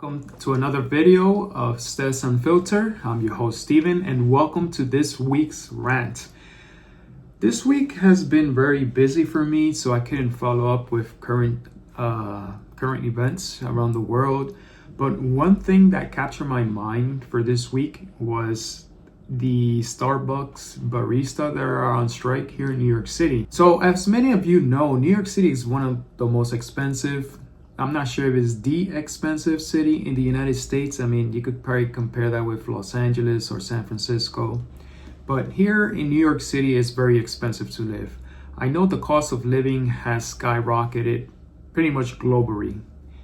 Welcome to another video of Stez Unfiltered. I'm your host Steven, and welcome to this week's rant. This week has been very busy for me, so I couldn't follow up with current events around the world. But one thing that captured my mind for this week was the Starbucks Barista that are on strike here in New York City. So as many of you know, New York City is one of the most expensive, I'm not sure if it's the expensive city in the United States. I mean, you could probably compare that with Los Angeles or San Francisco. But here in New York City, it's very expensive to live. I know the cost of living has skyrocketed pretty much globally.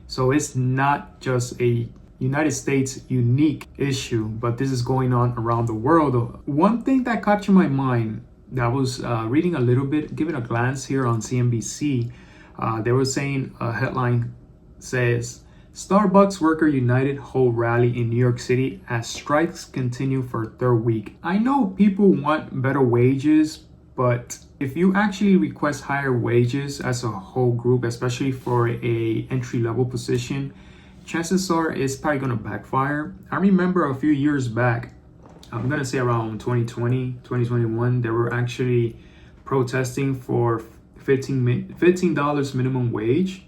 So it's not just a United States unique issue, but this is going on around the world. One thing that captured my mind, that I was reading a little bit, giving a glance here on CNBC, they were saying a headline says, Starbucks Worker United hold rally in New York City as strikes continue for third week. I know people want better wages, but if you actually request higher wages as a whole group, especially for a entry-level position, chances are it's probably going to backfire. I remember a few years back, I'm going to say around 2020, 2021, they were actually protesting for $15 minimum wage.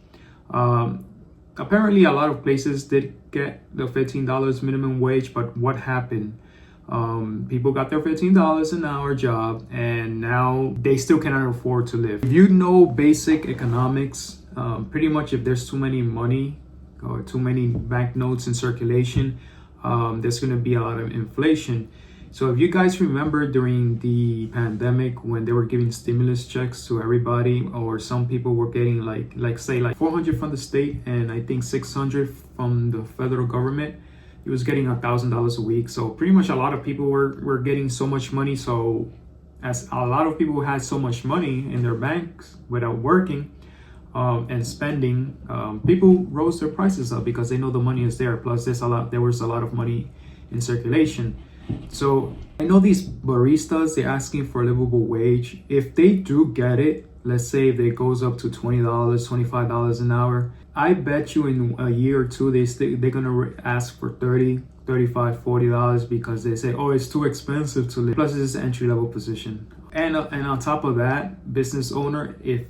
Apparently a lot of places did get the $15 minimum wage, but what happened? People got their $15 an hour job, and now they still cannot afford to live. If you know basic economics, pretty much if there's too many money or too many banknotes in circulation, there's going to be a lot of inflation. So if you guys remember during the pandemic when they were giving stimulus checks to everybody, or some people were getting like say 400 from the state and I think 600 from the federal government, it was getting $1,000 a week. So pretty much a lot of people were getting so much money. So as a lot of people had so much money in their banks without working and spending, people rose their prices up because they know the money is there. Plus there was a lot of money in circulation. So I know these baristas, they're asking for a livable wage. If they do get it, let's say if it goes up to $20, $25 an hour, I bet you in a year or two, they're going to ask for $30, $35, $40 because they say, oh, it's too expensive to live. Plus it's an entry-level position. And on top of that, business owner, if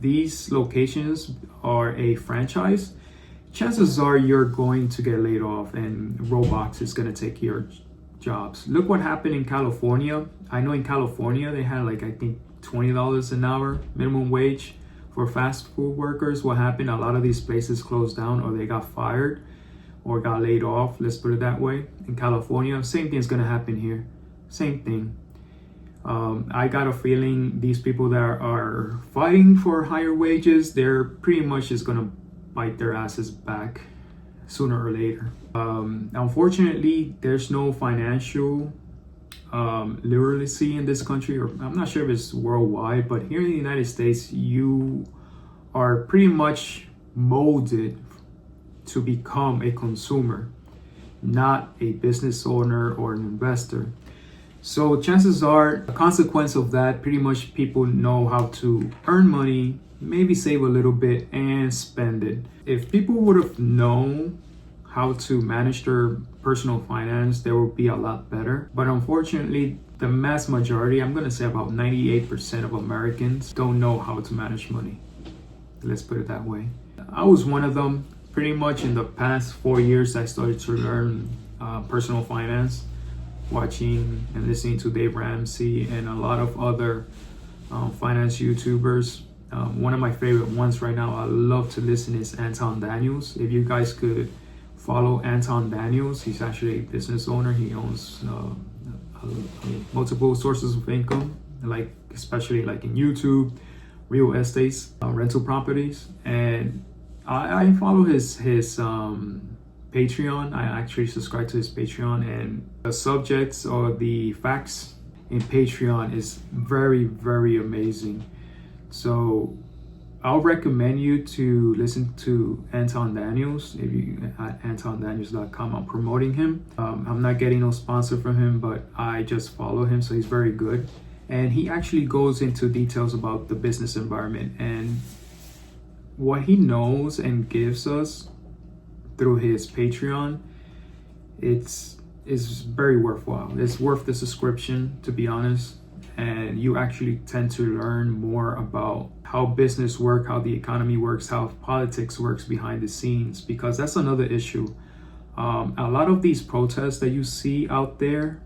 these locations are a franchise, chances are you're going to get laid off and Roblox is going to take your jobs. Look what happened in California. I know in California they had I think $20 an hour minimum wage for fast food workers. What happened? A lot of these places closed down, or they got fired or got laid off, let's put it that way. In California, same thing is going to happen here. Same thing. I got a feeling these people that are fighting for higher wages, they're pretty much just going to bite their asses back sooner or later. Unfortunately, there's no financial literacy in this country, or I'm not sure if it's worldwide, but here in the United States, you are pretty much molded to become a consumer, not a business owner or an investor. So chances are, a consequence of that, pretty much people know how to earn money, maybe save a little bit and spend it. If people would have known how to manage their personal finance, they would be a lot better. But unfortunately, the mass majority, I'm gonna say about 98% of Americans don't know how to manage money. Let's put it that way. I was one of them. Pretty much in the past 4 years, I started to learn personal finance, watching and listening to Dave Ramsey and a lot of other finance YouTubers. One of my favorite ones right now I love to listen is Anton Daniels. If you guys could follow Anton Daniels, he's actually a business owner. He owns multiple sources of income, especially in YouTube, real estates, rental properties, and I follow his Patreon. I actually subscribe to his Patreon, and the subjects or the facts in Patreon is very, very amazing. So I'll recommend you to listen to Anton Daniels. If you at antondaniels.com, I'm promoting him. I'm not getting no sponsor from him, but I just follow him, so he's very good. And he actually goes into details about the business environment, and what he knows and gives us through his Patreon, it's very worthwhile. It's worth the subscription, to be honest. And you actually tend to learn more about how business works, how the economy works, how politics works behind the scenes, because that's another issue. A lot of these protests that you see out there,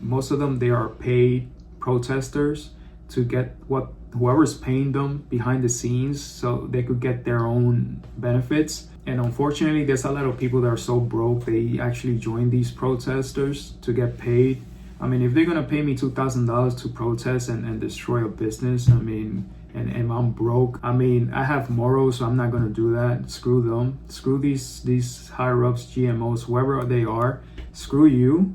most of them, they are paid protesters to get what whoever's paying them behind the scenes so they could get their own benefits. And unfortunately, there's a lot of people that are so broke, they actually join these protesters to get paid. I mean, if they're gonna pay me $2,000 to protest and destroy a business, I mean, and I'm broke, I mean, I have morals, so I'm not gonna do that. Screw them. Screw these higher ups, GMOs, whoever they are. Screw you.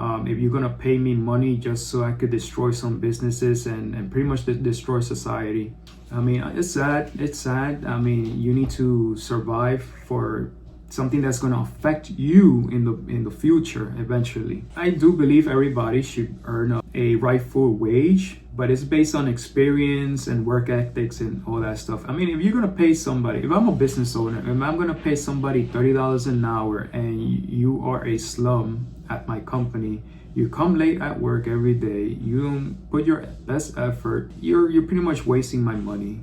If you're gonna pay me money just so I could destroy some businesses and pretty much destroy society, I mean, it's sad. It's sad. I mean, you need to survive for something that's going to affect you in the future eventually. I do believe everybody should earn a rightful wage, but it's based on experience and work ethics and all that stuff. I mean, if you're going to pay somebody, if I'm a business owner, if I'm going to pay somebody $30 an hour and you are a slum at my company, you come late at work every day, you don't put your best effort, you're pretty much wasting my money,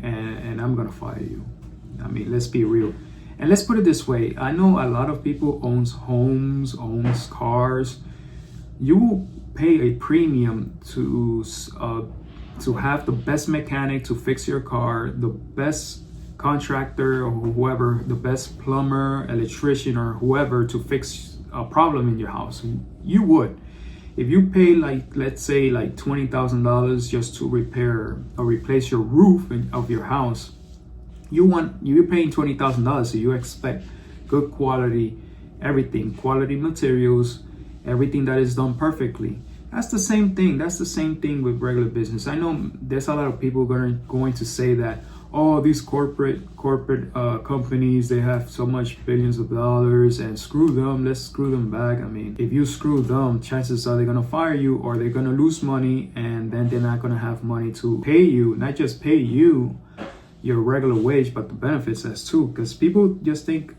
and I'm going to fire you. I mean, let's be real. And let's put it this way, I know a lot of people owns homes, owns cars. You will pay a premium to have the best mechanic to fix your car, the best contractor or whoever, the best plumber, electrician or whoever to fix a problem in your house. You would. If you pay let's say $20,000 just to repair or replace your roof of your house, you're paying $20,000, so you expect good quality, everything, quality materials, everything that is done perfectly. That's the same thing. That's the same thing with regular business. I know there's a lot of people going to say that, oh, these corporate companies, they have so much billions of dollars and screw them, let's screw them back. I mean, if you screw them, chances are they're gonna fire you or they're gonna lose money, and then they're not gonna have money to pay you, not just pay you your regular wage, but the benefits as too. Because people just think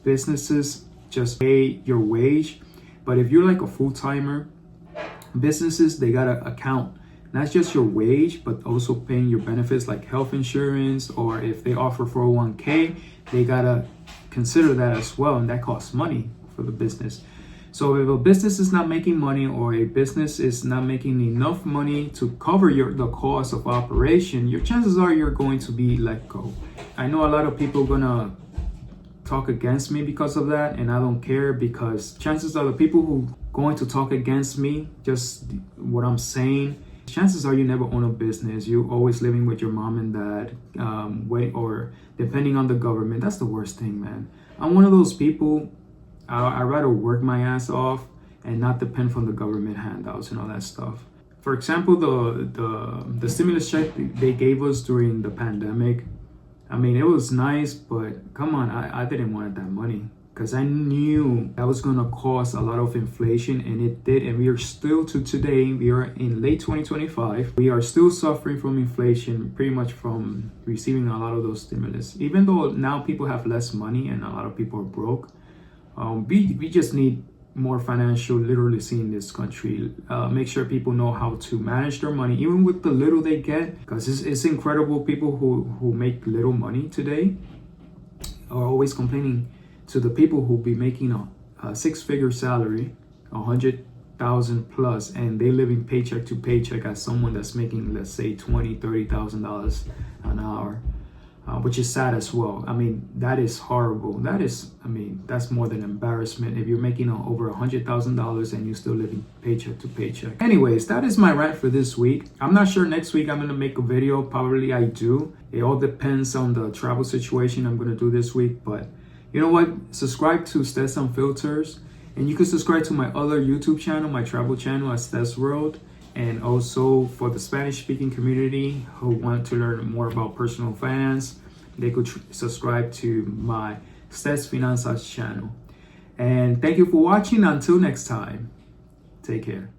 businesses just pay your wage, but if you're like a full-timer, businesses, they gotta account not just your wage, but also paying your benefits like health insurance, or if they offer 401k, they gotta consider that as well, and that costs money for the business. So if a business is not making money, or a business is not making enough money to cover the cost of operation, your chances are you're going to be let go. I know a lot of people gonna talk against me because of that, and I don't care, because chances are the people who going to talk against me, just what I'm saying, chances are you never own a business. You're always living with your mom and dad, or depending on the government. That's the worst thing, man. I'm one of those people, I'd rather work my ass off and not depend from the government handouts and all that stuff. For example, the stimulus check they gave us during the pandemic, I mean, it was nice, but come on, I didn't want that money, because I knew that was going to cause a lot of inflation, and it did. And we are still to today, we are in late 2025. We are still suffering from inflation, pretty much from receiving a lot of those stimulus. Even though now people have less money and a lot of people are broke, we just need more financial literacy in this country. Make sure people know how to manage their money, even with the little they get, because it's incredible. People who make little money today are always complaining to the people who be making a six-figure salary, 100,000 plus, and they living paycheck to paycheck as someone that's making, let's say, $20,000-$30,000 an hour, which is sad as well. I mean, that is horrible. That's more than embarrassment. If you're making over $100,000 and you're still living paycheck to paycheck. Anyways, that is my rant for this week. I'm not sure next week I'm gonna make a video. Probably I do. It all depends on the travel situation I'm gonna do this week, but you know what? Subscribe to Stez Unfiltered, and you can subscribe to my other YouTube channel, my travel channel at Stez World, and also for the Spanish-speaking community who want to learn more about personal finance, they could subscribe to my Stez Finanzas channel. And thank you for watching. Until next time, take care.